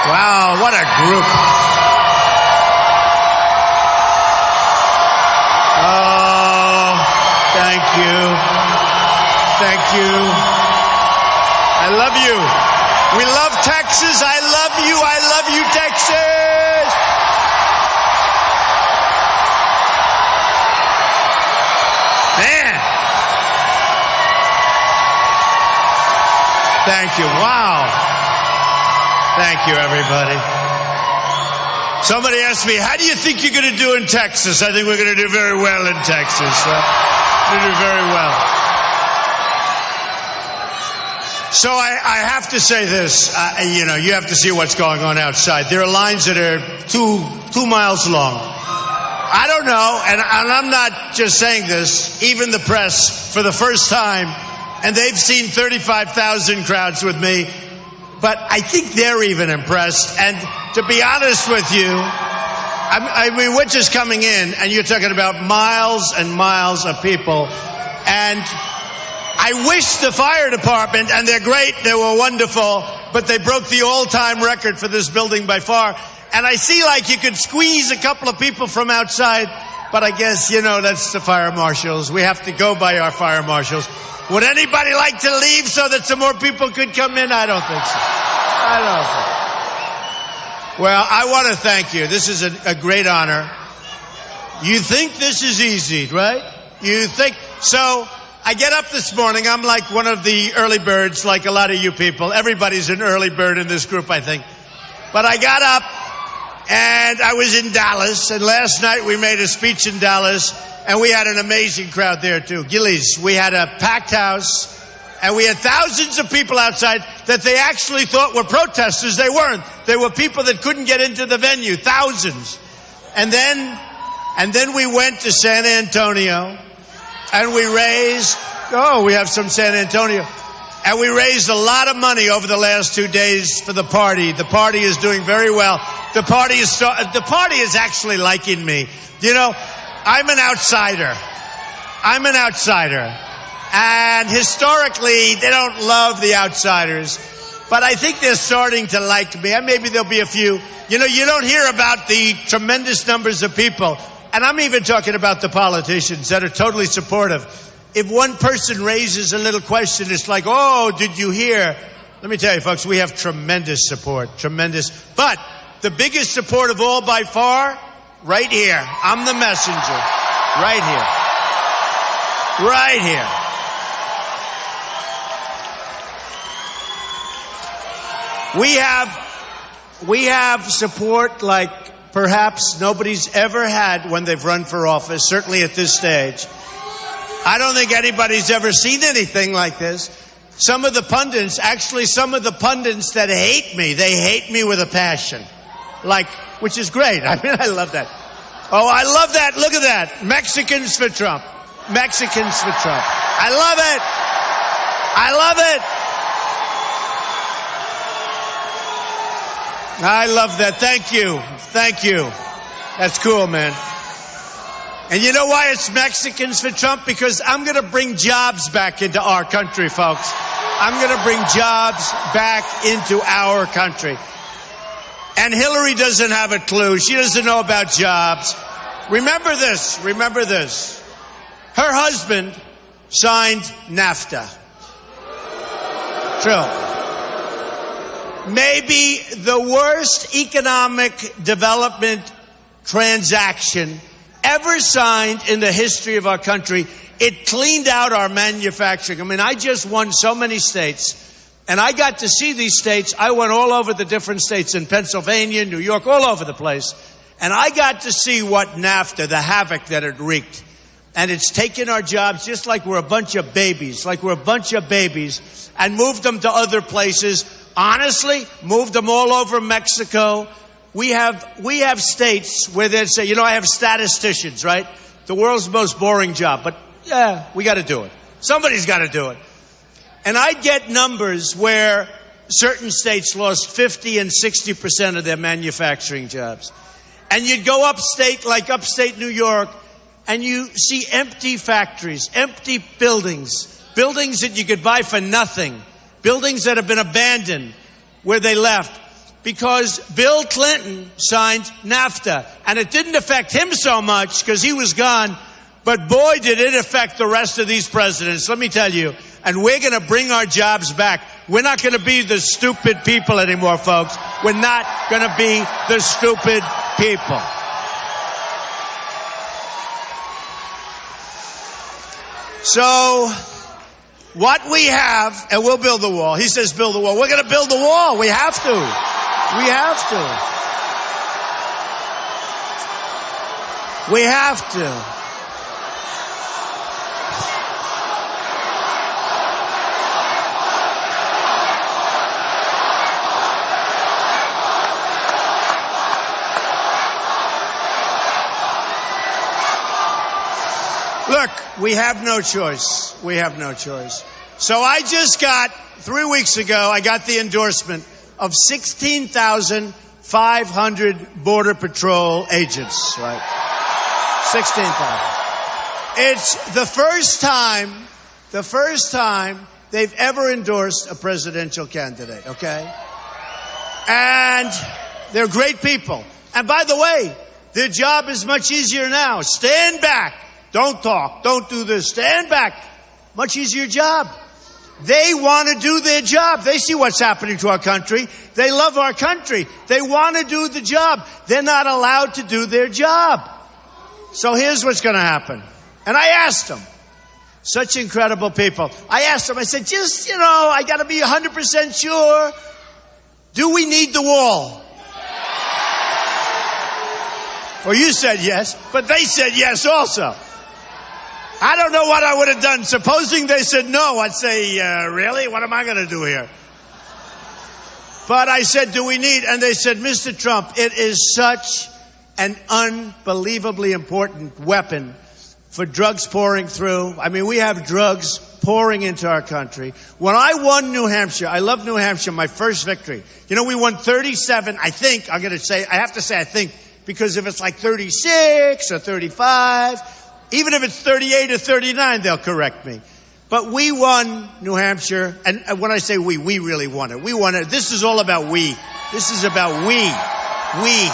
Wow, what a group. Oh, thank you. Thank you. I love you. We love Texas. I love you. I love you, Texas. Man. Thank you. Wow. Thank you, everybody. Somebody asked me, how do you think you're going to do in Texas? I think we're going to do very well in Texas. We're going to do very well. So I have to say this. You have to see what's going on outside. There are lines that are two miles long. I don't know, and I'm not just saying this. Even the press, for the first time, and they've seen 35,000 crowds with me, but I think they're even impressed. And to be honest with you, I mean, we're just coming in, and you're talking about miles and miles of people. And I wish the fire department, and they're great, they were wonderful, but they broke the all-time record for this building by far. And I see like you could squeeze a couple of people from outside, but I guess, that's the fire marshals. We have to go by our fire marshals. Would anybody like to leave so that some more people could come in? I don't think so. I don't think. Well, I want to thank you. This is a great honor. You think this is easy, right? You think so. I get up this morning. I'm like one of the early birds, like a lot of you people. Everybody's an early bird in this group, I think. But I got up, and I was in Dallas. And last night we made a speech in Dallas, and we had an amazing crowd there, too. Gillies, we had a packed house, and we had thousands of people outside that they actually thought were protesters. They weren't. They were people that couldn't get into the venue, thousands. And then we went to San Antonio. And we raised, we have some San Antonio. And we raised a lot of money over the last 2 days for the party. The party is doing very well. The party is actually liking me. I'm an outsider. And historically, they don't love the outsiders. But I think they're starting to like me. And maybe there'll be a few. You don't hear about the tremendous numbers of people. And I'm even talking about the politicians that are totally supportive. If one person raises a little question, it's like, oh, did you hear? Let me tell you, folks, we have tremendous support, tremendous. But the biggest support of all by far, right here. I'm the messenger. Right here. Right here. We have support like perhaps nobody's ever had when they've run for office, certainly at this stage. I don't think anybody's ever seen anything like this. Some of the pundits that hate me, they hate me with a passion. Which is great. I mean, I love that. Oh, I love that. Look at that. Mexicans for Trump. Mexicans for Trump. I love it. I love it. I love that. Thank you. Thank you. That's cool, man. And you know why it's Mexicans for Trump? Because I'm going to bring jobs back into our country, folks. I'm going to bring jobs back into our country. And Hillary doesn't have a clue. She doesn't know about jobs. Remember this. Remember this. Her husband signed NAFTA. True. Maybe the worst economic development transaction ever signed in the history of our country. It cleaned out our manufacturing. I mean, I just won so many states, and I got to see these states. I went all over the different states in Pennsylvania, New York, all over the place. And I got to see what NAFTA, the havoc that it wreaked. And it's taken our jobs just like we're a bunch of babies, and moved them to other places. Honestly, moved them all over Mexico. We have states where they say, I have statisticians, right? The world's most boring job, but yeah, we got to do it. Somebody's got to do it. And I get numbers where certain states lost 50 and 60% of their manufacturing jobs. And you'd go upstate, like upstate New York, and you see empty factories, empty buildings that you could buy for nothing, buildings that have been abandoned where they left. because Bill Clinton signed NAFTA. And it didn't affect him so much because he was gone. But boy, did it affect the rest of these presidents. Let me tell you. And we're going to bring our jobs back. We're not going to be the stupid people anymore, folks. We're not going to be the stupid people. So what we have, and we'll build the wall. He says build the wall. We're going to build the wall. We have to. We have to. We have to. Look, we have no choice. We have no choice. So I just got, 3 weeks ago, I got the endorsement of 16,500 Border Patrol agents, right? 16,000. It's the first time they've ever endorsed a presidential candidate, okay? And they're great people. And by the way, their job is much easier now. Stand back. Don't talk. Don't do this. Stand back. Much easier job. They want to do their job. They see what's happening to our country. They love our country. They want to do the job. They're not allowed to do their job. So here's what's going to happen. And I asked them, such incredible people. I asked them, I said, just, I got to be 100% sure. Do we need the wall? Well, you said yes, but they said yes also. I don't know what I would have done. Supposing they said no, I'd say, really? What am I going to do here? But I said, do we need? And they said, Mr. Trump, it is such an unbelievably important weapon for drugs pouring through. I mean, we have drugs pouring into our country. When I won New Hampshire, I love New Hampshire, my first victory. We won 37, I think, I have to say I think, because if it's like 36 or 35, even if it's 38 or 39, they'll correct me. But we won New Hampshire, and when I say we really won it. We won it. This is all about we. This is about we. We.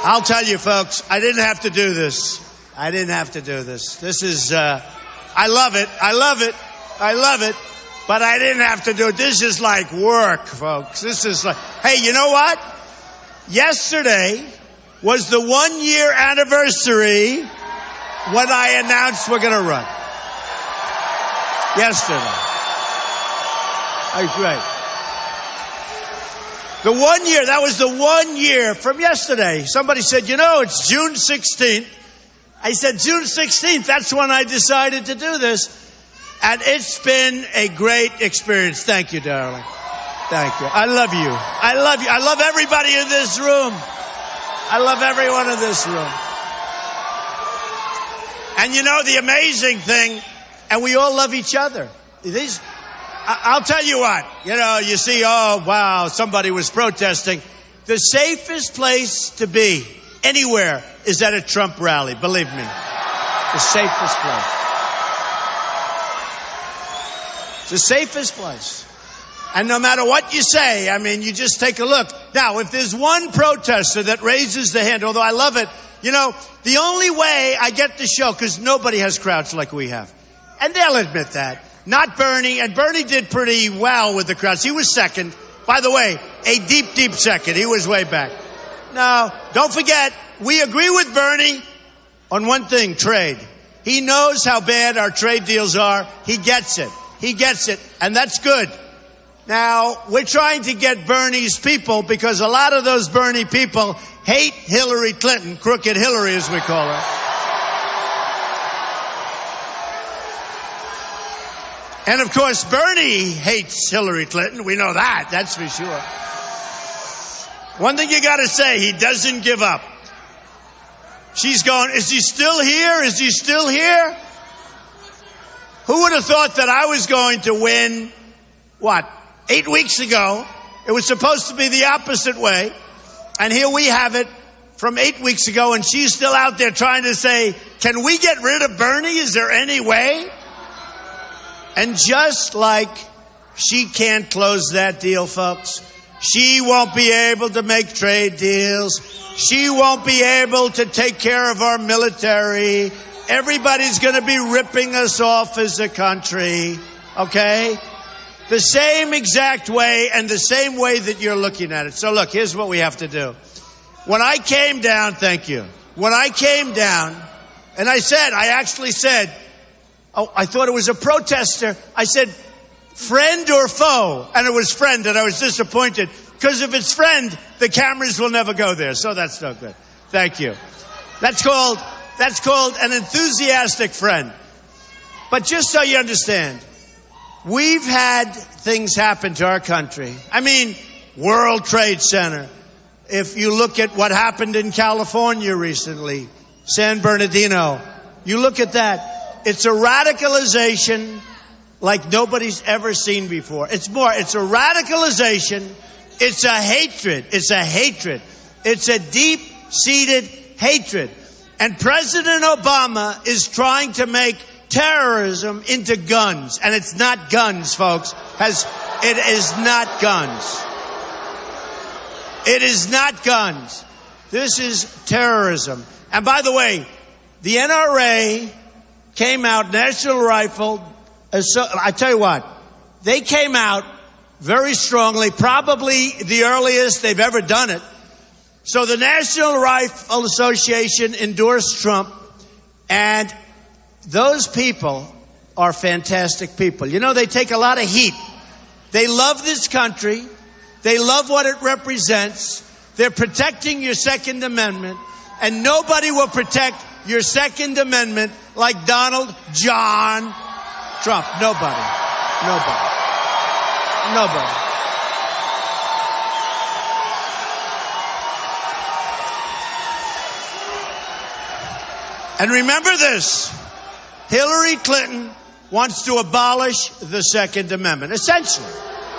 I'll tell you, folks, I didn't have to do this. I didn't have to do this. This is, I love it. I love it. I love it. But I didn't have to do it. This is like work, folks. This is like, hey, you know what? Yesterday was the 1-year anniversary when I announced we're going to run. Yesterday. That's great. The 1 year, that was the 1 year from yesterday. Somebody said, it's June 16th. I said, June 16th, that's when I decided to do this. And it's been a great experience. Thank you, darling. Thank you. I love you. I love you. I love everybody in this room. I love everyone in this room. And the amazing thing, and we all love each other. I'll tell you what, you see, oh, wow, somebody was protesting. The safest place to be anywhere is at a Trump rally, believe me. The safest place. It's the safest place. And no matter what you say, you just take a look. Now, if there's one protester that raises the hand, although I love it, the only way I get the show, because nobody has crowds like we have. And they'll admit that. Not Bernie, and Bernie did pretty well with the crowds. He was second. By the way, a deep, deep second. He was way back. Now, don't forget, we agree with Bernie on one thing, trade. He knows how bad our trade deals are. He gets it. He gets it, and that's good. Now, we're trying to get Bernie's people, because a lot of those Bernie people hate Hillary Clinton, crooked Hillary as we call her. And of course, Bernie hates Hillary Clinton. We know that, that's for sure. One thing you gotta say, he doesn't give up. She's going, is he still here? Is he still here? Who would have thought that I was going to win, 8 weeks ago? It was supposed to be the opposite way. And here we have it from 8 weeks ago, and she's still out there trying to say, can we get rid of Bernie? Is there any way? And just like She can't close that deal, folks. She won't be able to make trade deals. She won't be able to take care of our military. Everybody's going to be ripping us off as a country, okay? The same exact way and the same way that you're looking at it. So look, here's what we have to do. When I came down, thank you. When I came down, and I actually said, oh, I thought it was a protester. I said, friend or foe? And it was friend, and I was disappointed. Because if it's friend, the cameras will never go there. So that's no good. Thank you. That's called an enthusiastic friend. But just so you understand, we've had things happen to our country. I mean, World Trade Center. If you look at what happened in California recently, San Bernardino, you look at that. It's a radicalization like nobody's ever seen before. It's a radicalization. It's a hatred. It's a hatred. It's a deep-seated hatred. And President Obama is trying to make terrorism into guns. And it's not guns, folks. It is not guns. It is not guns. This is terrorism. And by the way, the NRA came out, National Rifle. I tell you what, they came out very strongly, probably the earliest they've ever done it. So the National Rifle Association endorsed Trump, and those people are fantastic people. You know, they take a lot of heat. They love this country. They love what it represents. They're protecting your Second Amendment, and nobody will protect your Second Amendment like Donald John Trump. Nobody. And remember this, Hillary Clinton wants to abolish the Second Amendment. Essentially,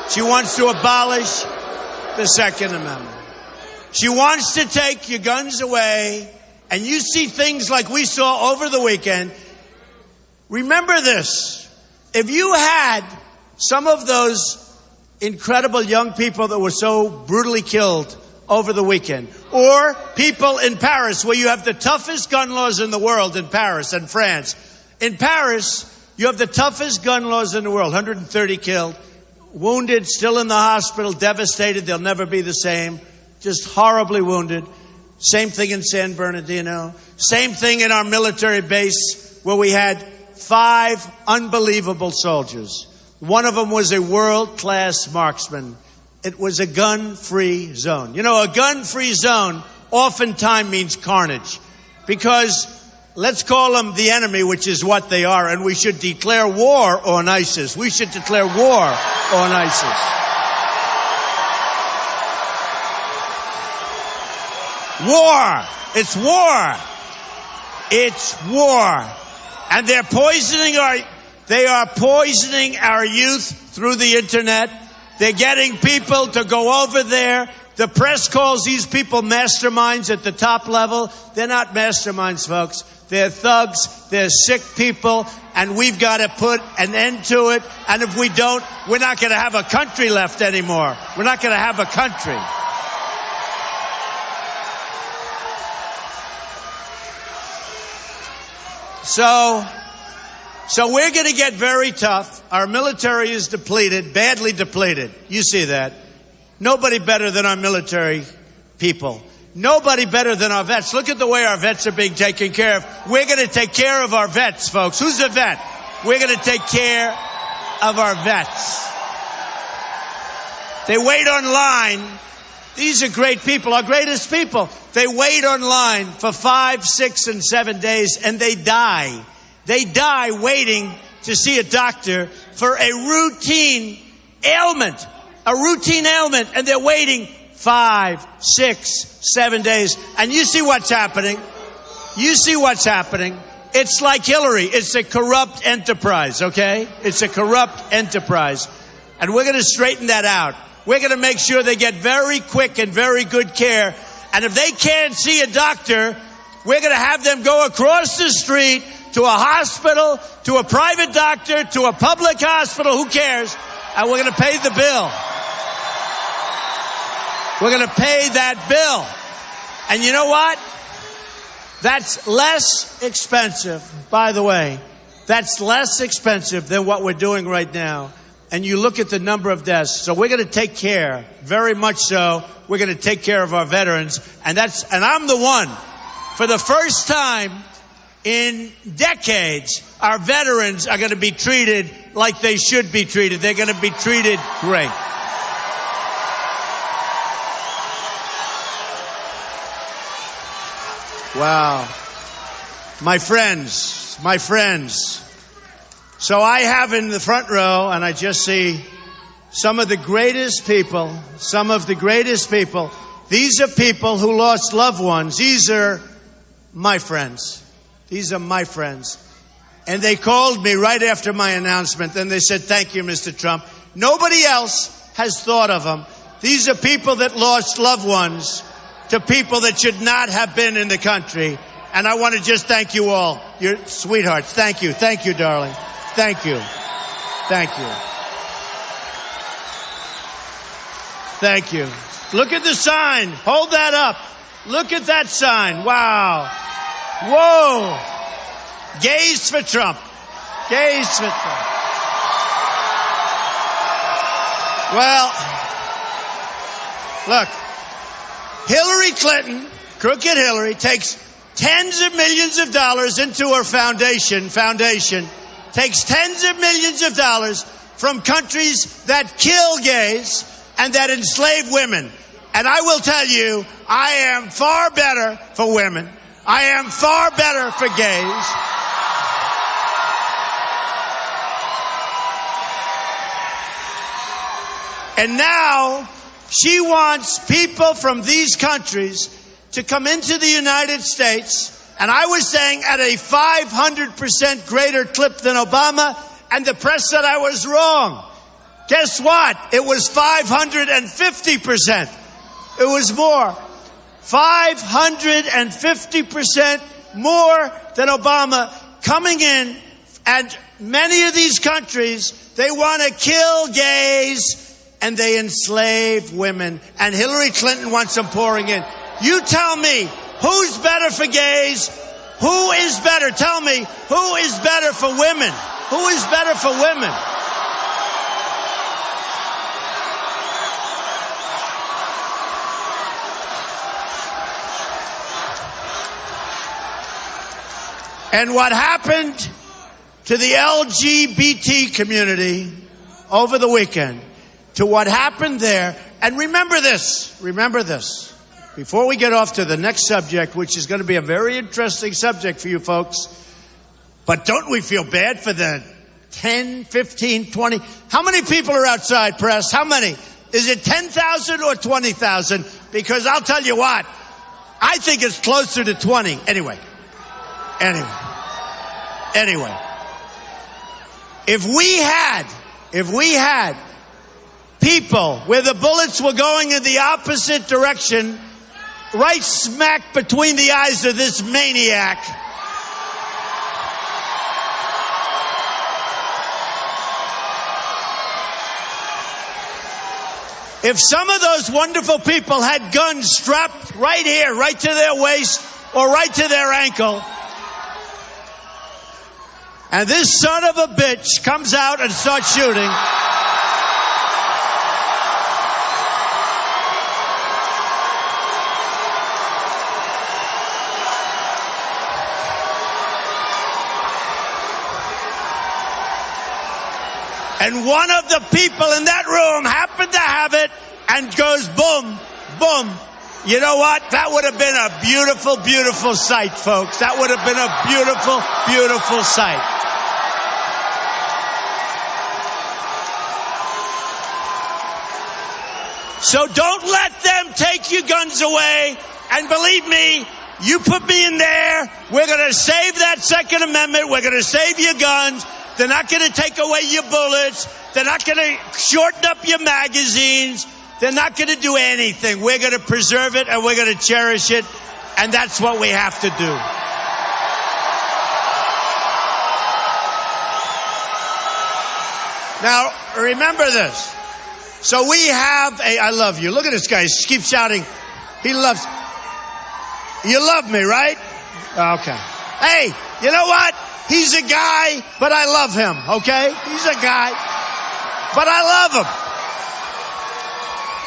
she wants to abolish the Second Amendment. She wants to take your guns away, and you see things like we saw over the weekend. Remember this, if you had some of those incredible young people that were so brutally killed over the weekend, or people in Paris, where you have the toughest gun laws in the world, in Paris and France. In Paris, you have the toughest gun laws in the world, 130 killed, wounded, still in the hospital, devastated, they'll never be the same, just horribly wounded. Same thing in San Bernardino. Same thing in our military base, where we had 5 unbelievable soldiers. One of them was a world-class marksman. It was a gun-free zone. You know, a gun-free zone oftentimes means carnage, because let's call them the enemy, which is what they are, and we should declare war on ISIS. We should declare war on ISIS. War. It's war. It's war. And they're poisoning our youth through the internet. They're getting people to go over there. The press calls these people masterminds at the top level. They're not masterminds, folks. They're thugs. They're sick people. And we've got to put an end to it. And if we don't, we're not going to have a country left anymore. We're not going to have a country. So we're going to get very tough. Our military is depleted, badly depleted. You see that. Nobody better than our military people. Nobody better than our vets. Look at the way our vets are being taken care of. We're going to take care of our vets, folks. Who's a vet? We're going to take care of our vets. They wait online. These are great people, our greatest people. They wait online for 5, 6, and 7 days, and they die. They die waiting to see a doctor for a routine ailment. A routine ailment, and they're waiting 5, 6, 7 days. And you see what's happening. You see what's happening. It's like Hillary. It's a corrupt enterprise, okay? It's a corrupt enterprise. And we're going to straighten that out. We're going to make sure they get very quick and very good care. And if they can't see a doctor, we're going to have them go across the street to a hospital, to a private doctor, to a public hospital, who cares? And we're going to pay the bill. We're going to pay that bill. And you know what? That's less expensive, by the way. That's less expensive than what we're doing right now. And you look at the number of deaths. So we're going to take care, very much so. We're going to take care of our veterans. And I'm the one, for the first time in decades, our veterans are going to be treated like they should be treated. They're going to be treated great. Wow. My friends. So I have in the front row, and I just see some of the greatest people. These are people who lost loved ones. These are my friends. And they called me right after my announcement, and they said, thank you, Mr. Trump. Nobody else has thought of them. These are people that lost loved ones to people that should not have been in the country. And I want to just thank you all. You're sweethearts. Thank you. Thank you, darling. Thank you. Thank you. Thank you. Look at the sign. Hold that up. Look at that sign. Wow. Whoa. Gays for Trump. Gays for Trump. Well, look. Hillary Clinton, crooked Hillary, takes tens of millions of dollars into her foundation, takes tens of millions of dollars from countries that kill gays and that enslave women. And I will tell you, I am far better for women. I am far better for gays. And now she wants people from these countries to come into the United States, and I was saying at a 500% greater clip than Obama, and the press said I was wrong. Guess what? It was 550%. It was more. 550% more than Obama coming in, and many of these countries, they want to kill gays and they enslave women. And Hillary Clinton wants them pouring in. You tell me, who's better for gays? Who is better? Tell me, who is better for women? Who is better for women? And what happened to the LGBT community over the weekend, to what happened there, and remember this, before we get off to the next subject, which is going to be a very interesting subject for you folks, but don't we feel bad for the 10, 15, 20, how many people are outside, press? How many? Is it 10,000 or 20,000? Because I'll tell you what, I think it's closer to 20. Anyway. If we had people where the bullets were going in the opposite direction, right smack between the eyes of this maniac, if some of those wonderful people had guns strapped right here, right to their waist or right to their ankle, and this son of a bitch comes out and starts shooting, and one of the people in that room happened to have it and goes boom, boom. You know what? That would have been a beautiful, beautiful sight, folks. That would have been a beautiful, beautiful sight. So don't let them take your guns away. And believe me, you put me in there, we're going to save that Second Amendment. We're going to save your guns. They're not going to take away your bullets. They're not going to shorten up your magazines. They're not going to do anything. We're going to preserve it and we're going to cherish it. And that's what we have to do. Now, remember this. So we have I love you. Look at this guy. He keeps shouting. He loves. You love me, right? Okay. Hey, you know what? He's a guy, but I love him, okay? He's a guy, but I love him.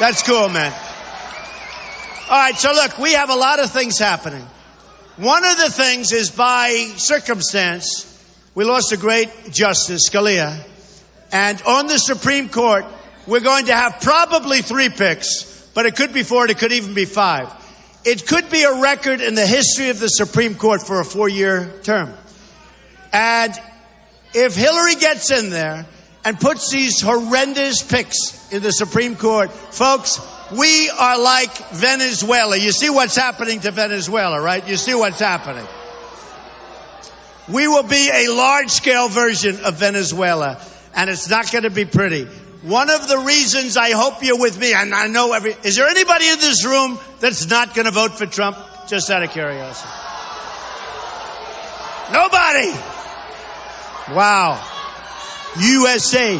That's cool, man. All right, so look, we have a lot of things happening. One of the things is by circumstance, we lost a great justice, Scalia, and on the Supreme Court, we're going to have probably 3 picks, but it could be 4, it could even be 5. It could be a record in the history of the Supreme Court for a 4-year term. And if Hillary gets in there and puts these horrendous picks in the Supreme Court, folks, we are like Venezuela. You see what's happening to Venezuela, right? You see what's happening. We will be a large-scale version of Venezuela, and it's not going to be pretty. One of the reasons I hope you're with me, and I know is there anybody in this room that's not going to vote for Trump? Just out of curiosity. Nobody. Wow. USA.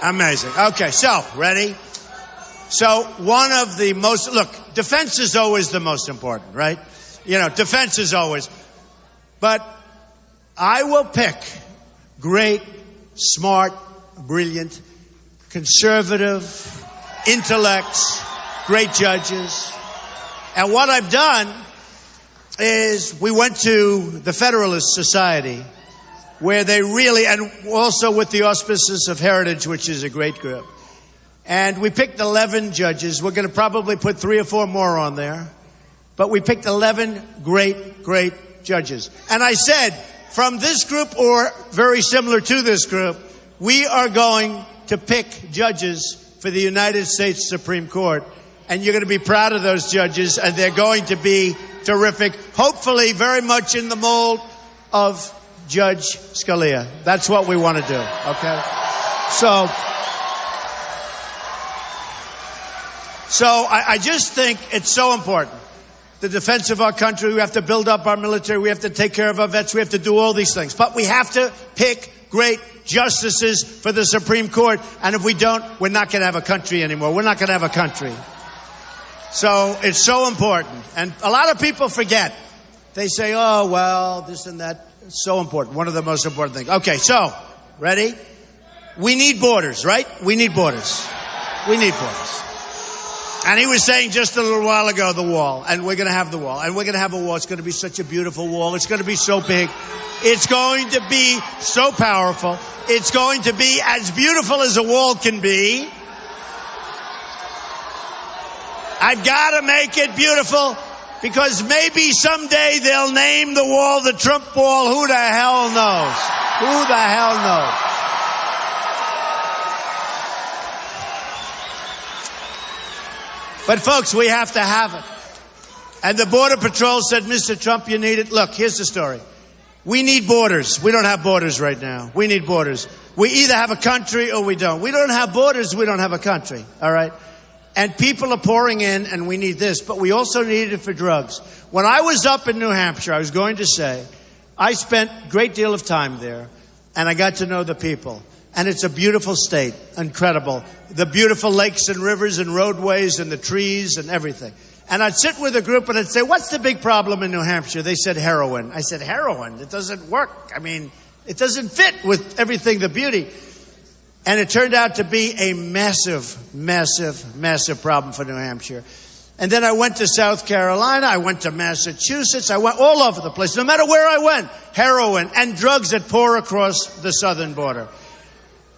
Amazing. Okay, so, ready? So, one of the most, look, defense is always the most important, right? You know, defense is always. But I will pick great, smart, brilliant, conservative, intellects, great judges. And what I've done is we went to the Federalist Society, where they really, and also with the auspices of Heritage, which is a great group. And we picked 11 judges. We're going to probably put 3 or 4 more on there. But we picked 11 great judges. And I said, from this group or very similar to this group, we are going to pick judges for the United States Supreme Court. And you're going to be proud of those judges, and they're going to be terrific. Hopefully very much in the mold of Judge Scalia. That's what we want to do, okay? So I just think it's so important. The defense of our country, we have to build up our military, we have to take care of our vets, we have to do all these things. But we have to pick great justices for the Supreme Court. And if we don't, we're not going to have a country anymore. We're not going to have a country. So it's so important. And a lot of people forget. They say, oh, well, this and that. It's so important. One of the most important things. Okay, so, ready? We need borders, right? We need borders. We need borders. And he was saying just a little while ago, the wall. And we're going to have the wall. And we're going to have a wall. It's going to be such a beautiful wall. It's going to be so big. It's going to be so powerful. It's going to be as beautiful as a wall can be. I've got to make it beautiful because maybe someday they'll name the wall the Trump wall. Who the hell knows? Who the hell knows? But folks, we have to have it. And the Border Patrol said, Mr. Trump, you need it. Look, here's the story. We need borders. We don't have borders right now. We need borders. We either have a country or we don't. We don't have borders, we don't have a country. All right? And people are pouring in, and we need this. But we also need it for drugs. When I was up in New Hampshire, I was going to say, I spent a great deal of time there, and I got to know the people. And it's a beautiful state, incredible. The beautiful lakes and rivers and roadways and the trees and everything. And I'd sit with a group and I'd say, what's the big problem in New Hampshire? They said heroin. I said, heroin? It doesn't work. I mean, it doesn't fit with everything, the beauty. And it turned out to be a massive, massive, massive problem for New Hampshire. And then I went to South Carolina. I went to Massachusetts. I went all over the place. No matter where I went, heroin and drugs that pour across the southern border.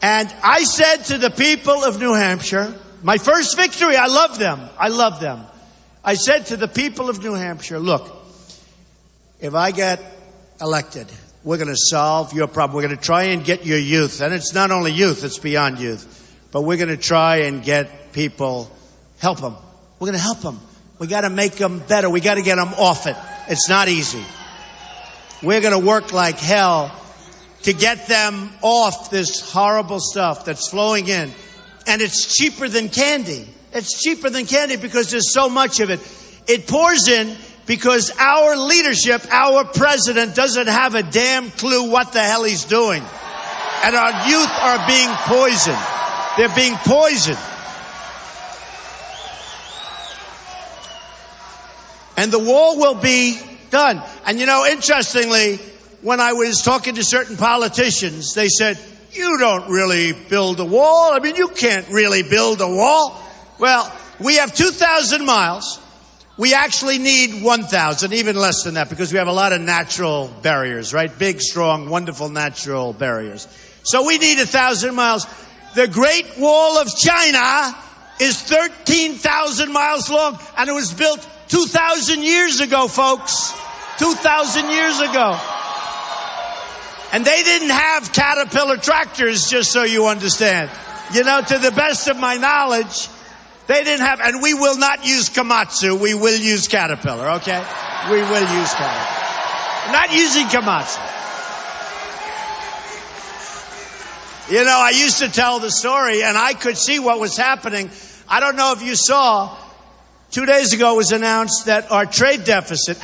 And I said to the people of New Hampshire, my first victory, I love them. I love them. I said to the people of New Hampshire, look, if I get elected, we're going to solve your problem. We're going to try and get your youth. And it's not only youth, it's beyond youth. But we're going to try and get people, help them. We're going to help them. We got to make them better. We got to get them off it. It's not easy. We're going to work like hell to get them off this horrible stuff that's flowing in. And it's cheaper than candy. It's cheaper than candy because there's so much of it. It pours in because our leadership, our president, doesn't have a damn clue what the hell he's doing. And our youth are being poisoned. They're being poisoned. And the wall will be done. And you know, interestingly, when I was talking to certain politicians, they said, you don't really build a wall. I mean, you can't really build a wall. Well, we have 2,000 miles. We actually need 1,000, even less than that, because we have a lot of natural barriers, right? Big, strong, wonderful natural barriers. So we need 1,000 miles. The Great Wall of China is 13,000 miles long, and it was built 2,000 years ago, folks. 2,000 years ago. And they didn't have Caterpillar tractors, just so you understand. You know, to the best of my knowledge, they didn't have, and we will not use Komatsu. We will use Caterpillar, okay? We will use Caterpillar. Not using Komatsu. You know, I used to tell the story, and I could see what was happening. I don't know if you saw, 2 days ago it was announced that our trade deficit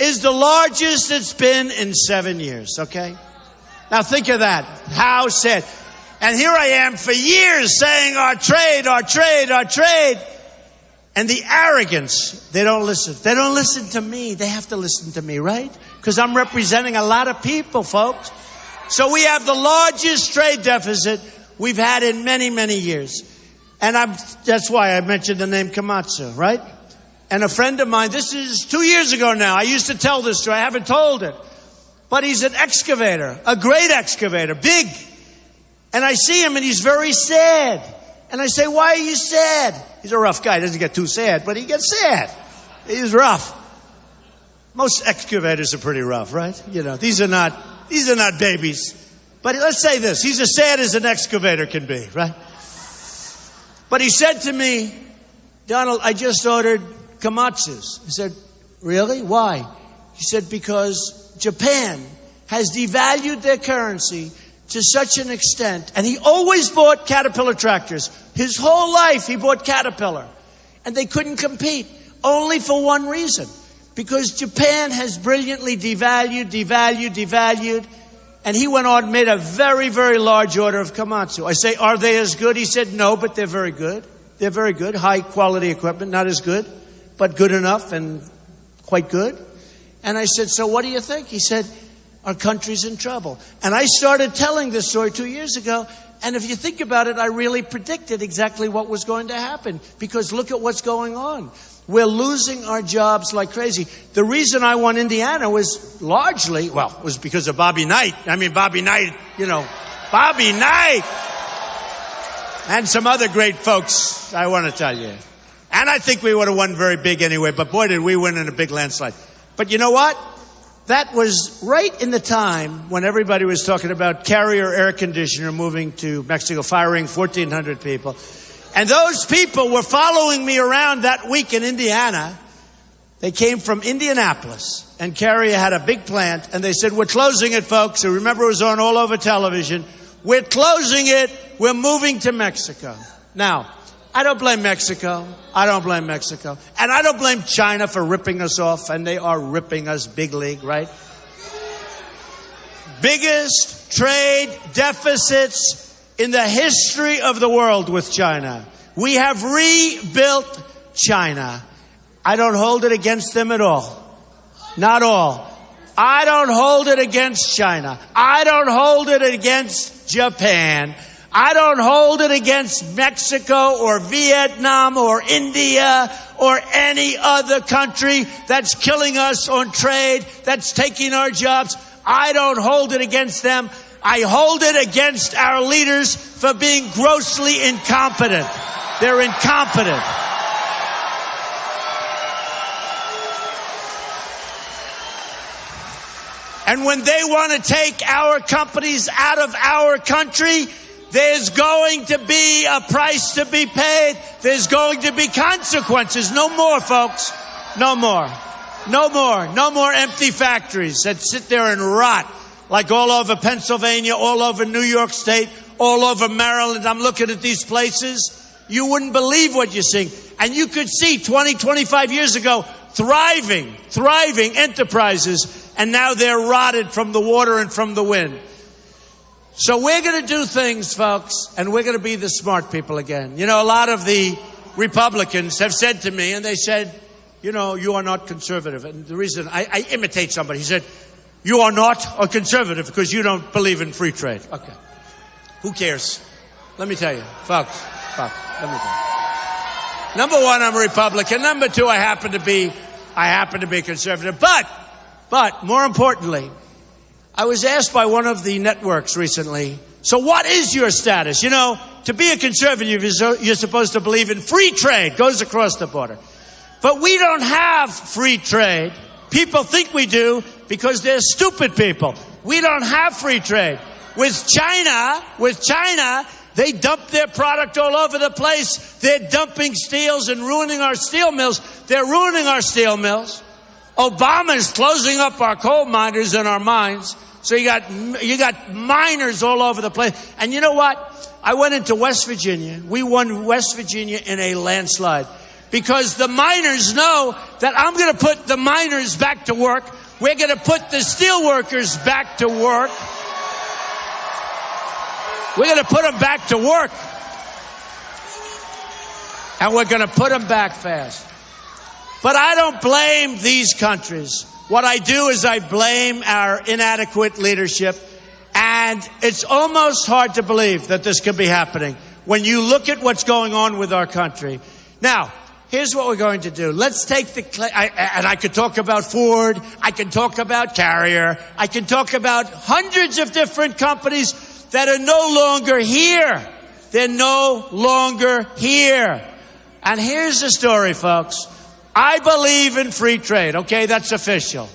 is the largest it's been in 7 years, okay? Now think of that. How sad. And here I am for years saying our trade. And the arrogance, they don't listen. They don't listen to me. They have to listen to me, right? Because I'm representing a lot of people, folks. So we have the largest trade deficit we've had in many, many years. And that's why I mentioned the name Komatsu, right? And a friend of mine, this is 2 years ago now, I used to tell this story, I haven't told it. But he's an excavator, a great excavator, big. And I see him and he's very sad. And I say, why are you sad? He's a rough guy, he doesn't get too sad, but he gets sad. He's rough. Most excavators are pretty rough, right? You know, these are not babies. But let's say this, he's as sad as an excavator can be, right? But he said to me, Donald, I just ordered Komatsus. I said, really? Why? He said, because Japan has devalued their currency to such an extent. And he always bought Caterpillar tractors. His whole life he bought Caterpillar. And they couldn't compete. Only for one reason. Because Japan has brilliantly devalued. And he went on and made a very, very large order of Komatsu. I say, are they as good? He said, no, but they're very good. They're very good. High quality equipment. Not as good, but good enough and quite good. And I said, so what do you think? He said, our country's in trouble. And I started telling this story 2 years ago. And if you think about it, I really predicted exactly what was going to happen. Because look at what's going on. We're losing our jobs like crazy. The reason I won Indiana was largely, was because of Bobby Knight. I mean, Bobby Knight, Bobby Knight. And some other great folks, I want to tell you. And I think we would have won very big anyway, but boy, did we win in a big landslide. But you know what? That was right in the time when everybody was talking about Carrier air conditioner moving to Mexico, firing 1,400 people. And those people were following me around that week in Indiana. They came from Indianapolis, and Carrier had a big plant, and they said, we're closing it, folks. So remember, it was on all over television. We're closing it. We're moving to Mexico. Now, I don't blame Mexico. And I don't blame China for ripping us off, and they are ripping us big league, right? Biggest trade deficits in the history of the world with China. We have rebuilt China. I don't hold it against them at all. Not all. I don't hold it against China. I don't hold it against Japan. I don't hold it against Mexico or Vietnam or India or any other country that's killing us on trade, that's taking our jobs. I don't hold it against them. I hold it against our leaders for being grossly incompetent. They're incompetent. And when they want to take our companies out of our country, there's going to be a price to be paid. There's going to be consequences. No more, folks. No more. No more. No more empty factories that sit there and rot. Like all over Pennsylvania, all over New York State, all over Maryland. I'm looking at these places. you wouldn't believe what you're seeing. And you could see 20, 25 years ago, thriving enterprises, and now they're rotted from the water and from the wind. So we're going to do things, folks, and we're going to be the smart people again. You know, a lot of the Republicans have said to me, and they said, you know, you are not conservative. And the reason I imitate somebody, he said, you are not a conservative because you don't believe in free trade. Okay. Who cares? Let me tell you, folks, let me tell you. Number one, I'm a Republican. Number two, I happen to be conservative. But more importantly, I was asked by one of the networks recently, so what is your status? You know, to be a conservative, you're supposed to believe in free trade, goes across the border. But we don't have free trade. People think we do because they're stupid people. We don't have free trade. With China, they dump their product all over the place. They're dumping steels and ruining our steel mills. They're ruining our steel mills. Obama's closing up our coal miners and our mines. So you got miners all over the place. And you know what? I went into West Virginia. We won West Virginia in a landslide. Because the miners know that I'm going to put the miners back to work. We're going to put the steel workers back to work. We're going to put them back to work. And we're going to put them back fast. But I don't blame these countries. What I do is I blame our inadequate leadership. And it's almost hard to believe that this could be happening when you look at what's going on with our country. Now, here's what we're going to do. Let's take I could talk about Ford. I can talk about Carrier. I can talk about hundreds of different companies that are no longer here. They're no longer here. And here's the story, folks. I believe in free trade. Okay, that's official.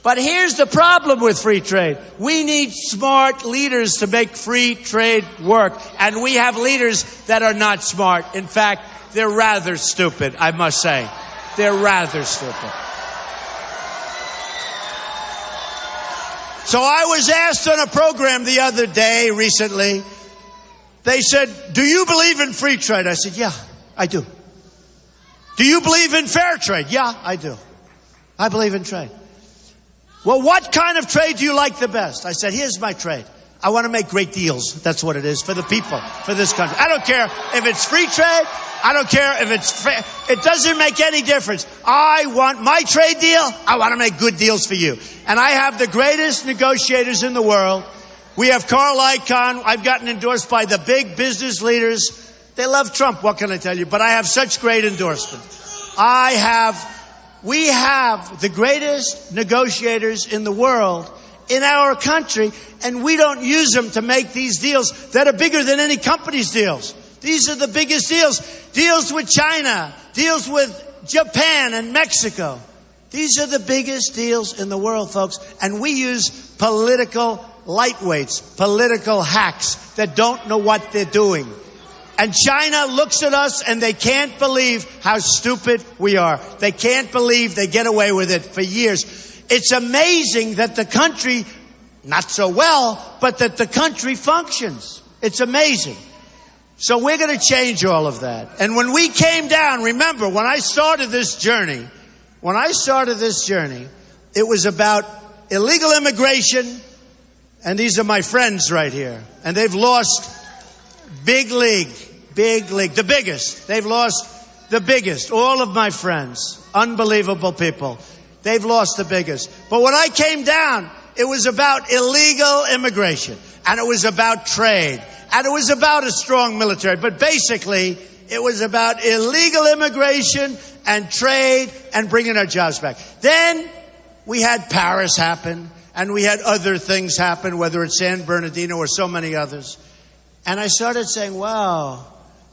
But here's the problem with free trade. We need smart leaders to make free trade work. And we have leaders that are not smart. In fact, they're rather stupid, I must say. They're rather stupid. So I was asked on a program the other day, recently. They said, do you believe in free trade? I said, yeah, I do. Do you believe in fair trade? Yeah, I do. I believe in trade. Well, what kind of trade do you like the best? I said, here's my trade. I want to make great deals. That's what it is for the people, for this country. I don't care if it's free trade. I don't care if it's fair. It doesn't make any difference. I want my trade deal. I want to make good deals for you. And I have the greatest negotiators in the world. We have Carl Icahn. I've gotten endorsed by the big business leaders. They love Trump. What can I tell you? But I have such great endorsement. We have the greatest negotiators in the world in our country, and we don't use them to make these deals that are bigger than any company's deals. These are the biggest deals. Deals with China, deals with Japan and Mexico. These are the biggest deals in the world, folks. And we use political lightweights, political hacks that don't know what they're doing. And China looks at us and they can't believe how stupid we are. They can't believe they get away with it for years. It's amazing that the country, not so well, but that the country functions. It's amazing. So we're going to change all of that. And when we came down, remember, when I started this journey, it was about illegal immigration. And these are my friends right here. And they've lost big league, the biggest. They've lost the biggest. All of my friends, unbelievable people. They've lost the biggest. But when I came down, it was about illegal immigration. And it was about trade. And it was about a strong military. But basically, it was about illegal immigration and trade and bringing our jobs back. Then we had Paris happen. And we had other things happen, whether it's San Bernardino or so many others. And I started saying, wow,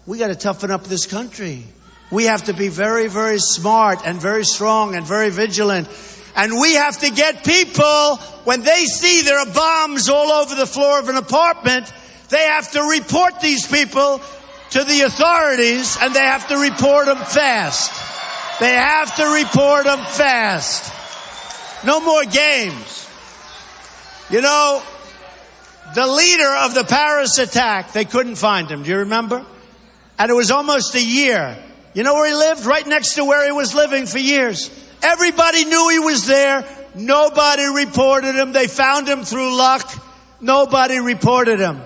we got to toughen up this country. We have to be very, very smart and very strong and very vigilant. And we have to get people, when they see there are bombs all over the floor of an apartment, they have to report these people to the authorities, and they have to report them fast. They have to report them fast. No more games. You know, the leader of the Paris attack, they couldn't find him. Do you remember? And it was almost a year. You know where he lived? Right next to where he was living for years. Everybody knew he was there. Nobody reported him. They found him through luck. Nobody reported him.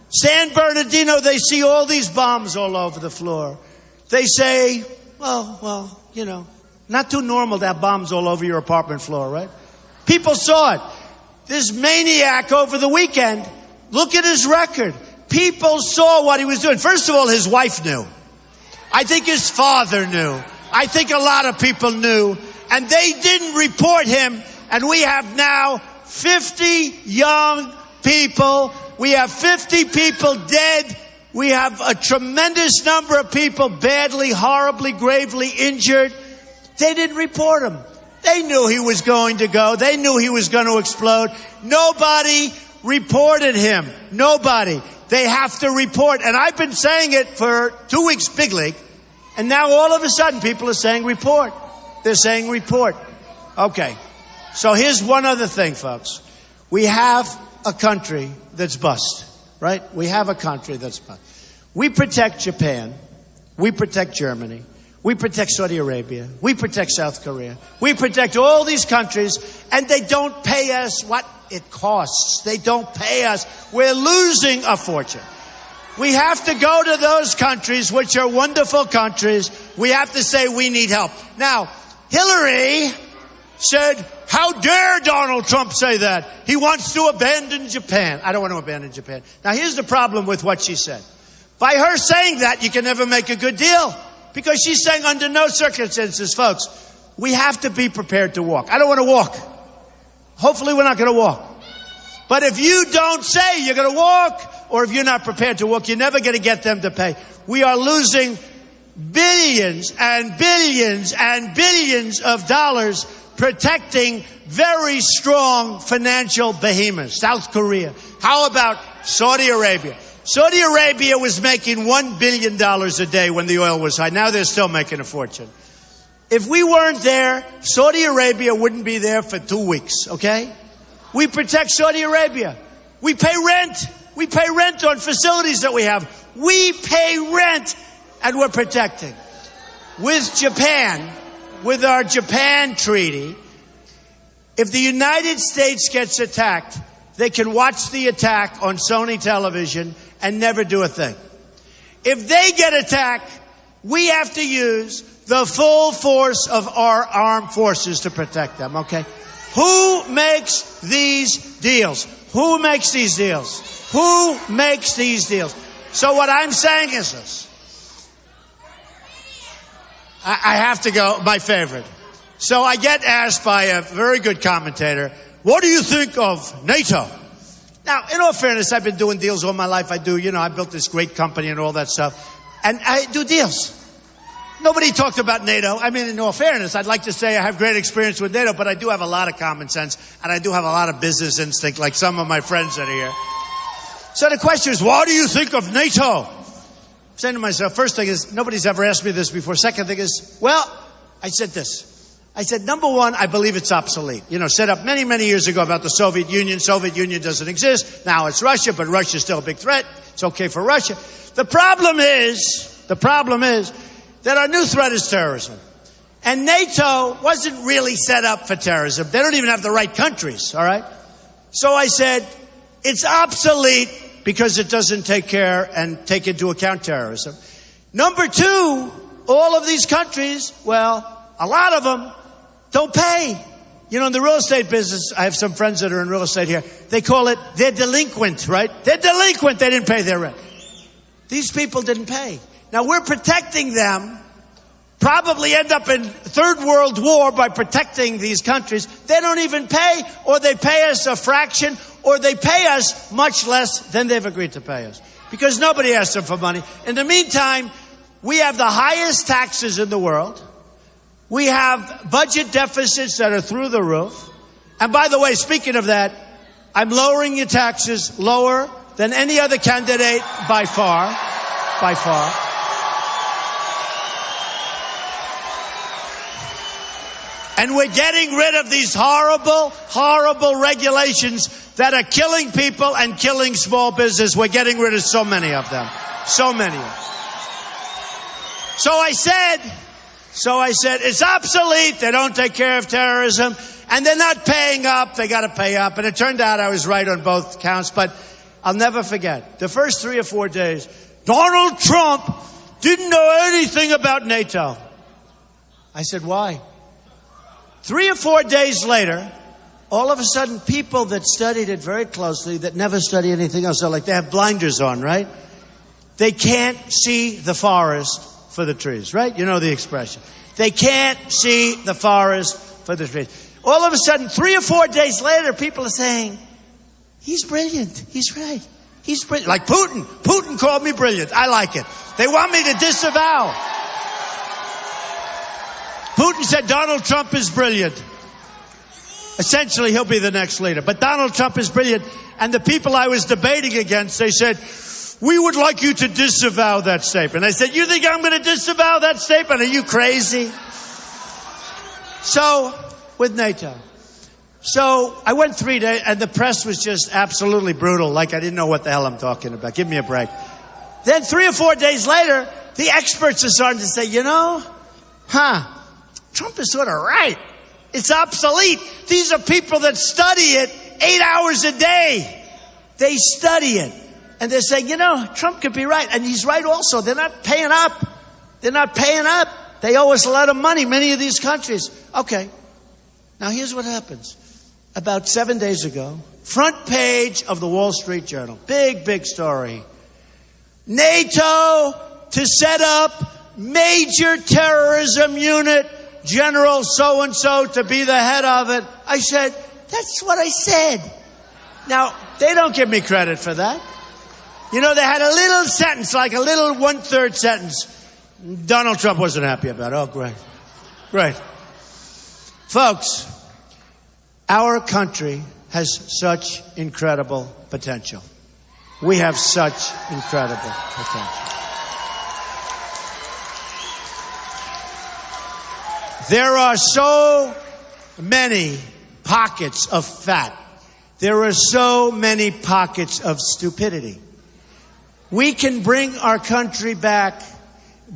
San Bernardino, they see all these bombs all over the floor. They say, well, you know, not too normal to have bombs all over your apartment floor, right? People saw it. This maniac over the weekend, look at his record. People saw what he was doing. First of all, his wife knew. I think his father knew. I think a lot of people knew. And they didn't report him. And we have now 50 young people. We have 50 people dead. We have a tremendous number of people badly, horribly, gravely injured. They didn't report him. They knew he was going to go. They knew he was going to explode. Nobody reported him. Nobody. They have to report. And I've been saying it for 2 weeks, big league. And now all of a sudden people are saying report. They're saying report. Okay. So here's one other thing, folks. We have a country that's bust, right? We have a country that's bust. We protect Japan. We protect Germany. We protect Saudi Arabia. We protect South Korea. We protect all these countries, and they don't pay us what it costs. They don't pay us. We're losing a fortune. We have to go to those countries, which are wonderful countries. We have to say we need help. Now, Hillary said, how dare Donald Trump say that? He wants to abandon Japan. I don't want to abandon Japan. Now, here's the problem with what she said. By her saying that, you can never make a good deal. Because she's saying under no circumstances, folks, we have to be prepared to walk. I don't want to walk. Hopefully we're not going to walk. But if you don't say you're going to walk, or if you're not prepared to walk, you're never going to get them to pay. We are losing billions and billions and billions of dollars protecting very strong financial behemoths. South Korea. How about Saudi Arabia? Saudi Arabia was making $1 billion a day when the oil was high. Now they're still making a fortune. If we weren't there, Saudi Arabia wouldn't be there for 2 weeks, okay? We protect Saudi Arabia. We pay rent. We pay rent on facilities that we have. We pay rent, and we're protecting. With Japan, with our Japan treaty, if the United States gets attacked, they can watch the attack on Sony television and never do a thing. If they get attacked, we have to use the full force of our armed forces to protect them, okay? Who makes these deals? Who makes these deals? Who makes these deals? So what I'm saying is this. I have to go, my favorite. So I get asked by a very good commentator, what do you think of NATO? Now, in all fairness, I've been doing deals all my life. I built this great company and all that stuff. And I do deals. Nobody talked about NATO. I mean, in all fairness, I'd like to say I have great experience with NATO, but I do have a lot of common sense, and I do have a lot of business instinct, like some of my friends that are here. So the question is, what do you think of NATO? I'm saying to myself, first thing is, nobody's ever asked me this before. Second thing is, well, I said this. I said, number one, I believe it's obsolete. Set up many, many years ago about the Soviet Union. Soviet Union doesn't exist. Now it's Russia, but Russia's still a big threat. It's okay for Russia. The problem is that our new threat is terrorism. And NATO wasn't really set up for terrorism. They don't even have the right countries, all right? So I said, it's obsolete because it doesn't take care and take into account terrorism. Number two, all of these countries, well, a lot of them don't pay. In the real estate business, I have some friends that are in real estate here. They call it, they're delinquent, right? They're delinquent. They didn't pay their rent. These people didn't pay. Now we're protecting them, probably end up in third world war by protecting these countries. They don't even pay, or they pay us a fraction, or they pay us much less than they've agreed to pay us. Because nobody asked them for money. In the meantime, we have the highest taxes in the world. We have budget deficits that are through the roof. And by the way, speaking of that, I'm lowering your taxes lower than any other candidate by far. By far. And we're getting rid of these horrible, horrible regulations that are killing people and killing small business. We're getting rid of so many of them. So many of them. So I said, it's obsolete. They don't take care of terrorism. And they're not paying up. They got to pay up. And it turned out I was right on both counts. But I'll never forget. The first 3 or 4 days, Donald Trump didn't know anything about NATO. I said, why? 3 or 4 days later, all of a sudden, people that studied it very closely, that never study anything else, they have blinders on, right? They can't see the forest for the trees, right? You know the expression. They can't see the forest for the trees. All of a sudden, 3 or 4 days later, people are saying, he's brilliant. He's right. He's brilliant. Like Putin. Putin called me brilliant. I like it. They want me to disavow. Putin said Donald Trump is brilliant. Essentially, he'll be the next leader. But Donald Trump is brilliant. And the people I was debating against, they said, we would like you to disavow that statement. I said, you think I'm going to disavow that statement? Are you crazy? So, with NATO. So, I went 3 days, and the press was just absolutely brutal, like I didn't know what the hell I'm talking about. Give me a break. Then 3 or 4 days later, the experts are starting to say, Trump is sort of right. It's obsolete. These are people that study it 8 hours a day. They study it. And they're saying, Trump could be right. And he's right also. They're not paying up. They're not paying up. They owe us a lot of money, many of these countries. Okay. Now here's what happens. About 7 days ago, front page of the Wall Street Journal. Big, big story. NATO to set up major terrorism unit. General so-and-so to be the head of it. I said, that's what I said. Now, they don't give me credit for that. They had a little sentence, like a little 1/3 sentence. Donald Trump wasn't happy about it. Oh, great. Great. Folks, our country has such incredible potential. We have such incredible potential. There are so many pockets of fat. There are so many pockets of stupidity. We can bring our country back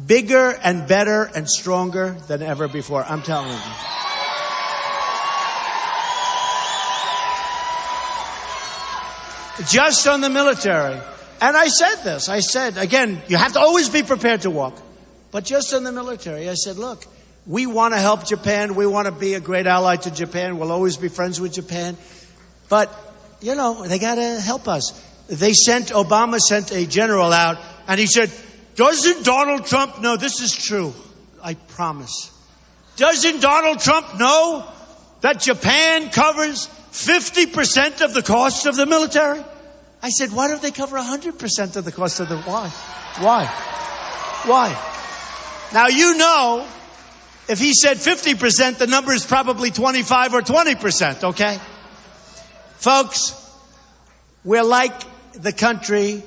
bigger and better and stronger than ever before. I'm telling you. Just on the military. And I said this. I said, again, you have to always be prepared to walk. But just on the military, I said, look, we want to help Japan. We want to be a great ally to Japan. We'll always be friends with Japan. But, they got to help us. Obama sent a general out, and he said, doesn't Donald Trump know? This is true. I promise. Doesn't Donald Trump know that Japan covers 50% of the cost of the military? I said, why don't they cover 100% of the cost of the... Why? Now, if he said 50%, the number is probably 25 or 20%, okay? Folks, we're like the country,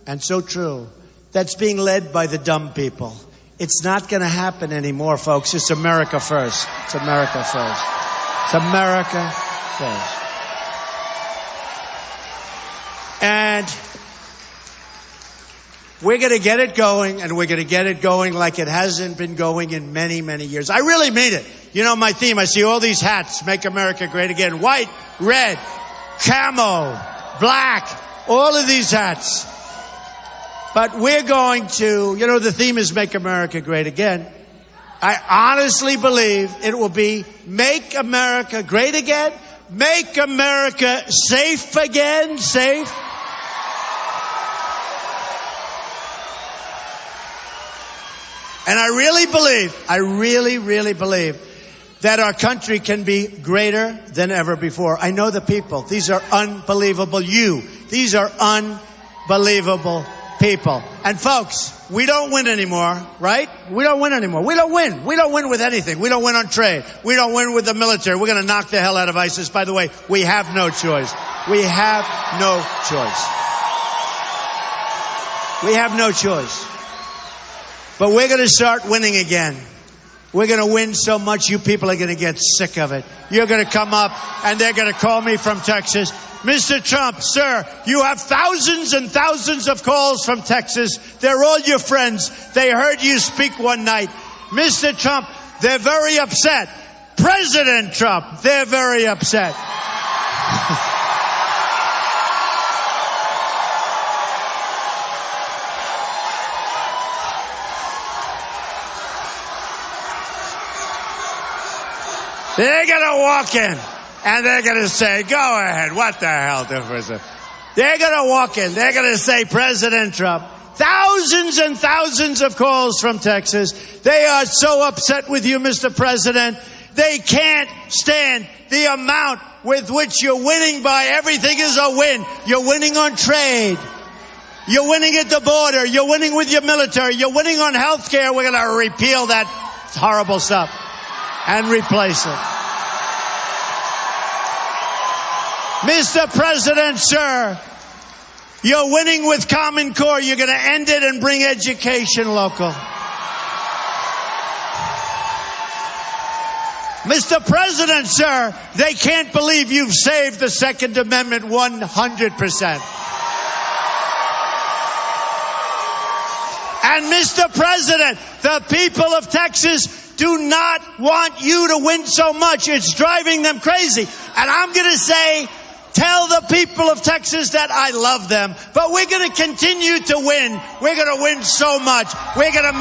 and so true, that's being led by the dumb people. It's not going to happen anymore, folks. It's America first. It's America first. It's America first. And we're going to get it going, and we're going to get it going like it hasn't been going in many, many years. I really mean it. My theme, I see all these hats, Make America Great Again. White, red, camo, black, all of these hats. But we're going to, the theme is Make America Great Again. I honestly believe it will be Make America Great Again, Make America Safe Again, safe. And I really believe that our country can be greater than ever before. I know the people. These are unbelievable. These are unbelievable people. And folks, we don't win anymore, right? We don't win anymore. We don't win. We don't win with anything. We don't win on trade. We don't win with the military. We're going to knock the hell out of ISIS. By the way, we have no choice. We have no choice. We have no choice. But we're going to start winning again. We're going to win so much, you people are going to get sick of it. You're going to come up, and they're going to call me from Texas. Mr. Trump, sir, you have thousands and thousands of calls from Texas. They're all your friends. They heard you speak one night. Mr. Trump, they're very upset. President Trump, they're very upset. They're going to walk in and they're going to say, go ahead, what the hell difference? They're going to walk in, they're going to say, President Trump, thousands and thousands of calls from Texas. They are so upset with you, Mr. President. They can't stand the amount with which you're winning by. Everything is a win. You're winning on trade. You're winning at the border. You're winning with your military. You're winning on health care. We're going to repeal that horrible stuff and replace it. Mr. President, sir, you're winning with Common Core. You're going to end it and bring education local. Mr. President, sir, they can't believe you've saved the Second Amendment 100%. And Mr. President, the people of Texas do not want you to win so much. It's driving them crazy. And I'm going to say, tell the people of Texas that I love them, but we're going to continue to win. We're going to win so much. We're going to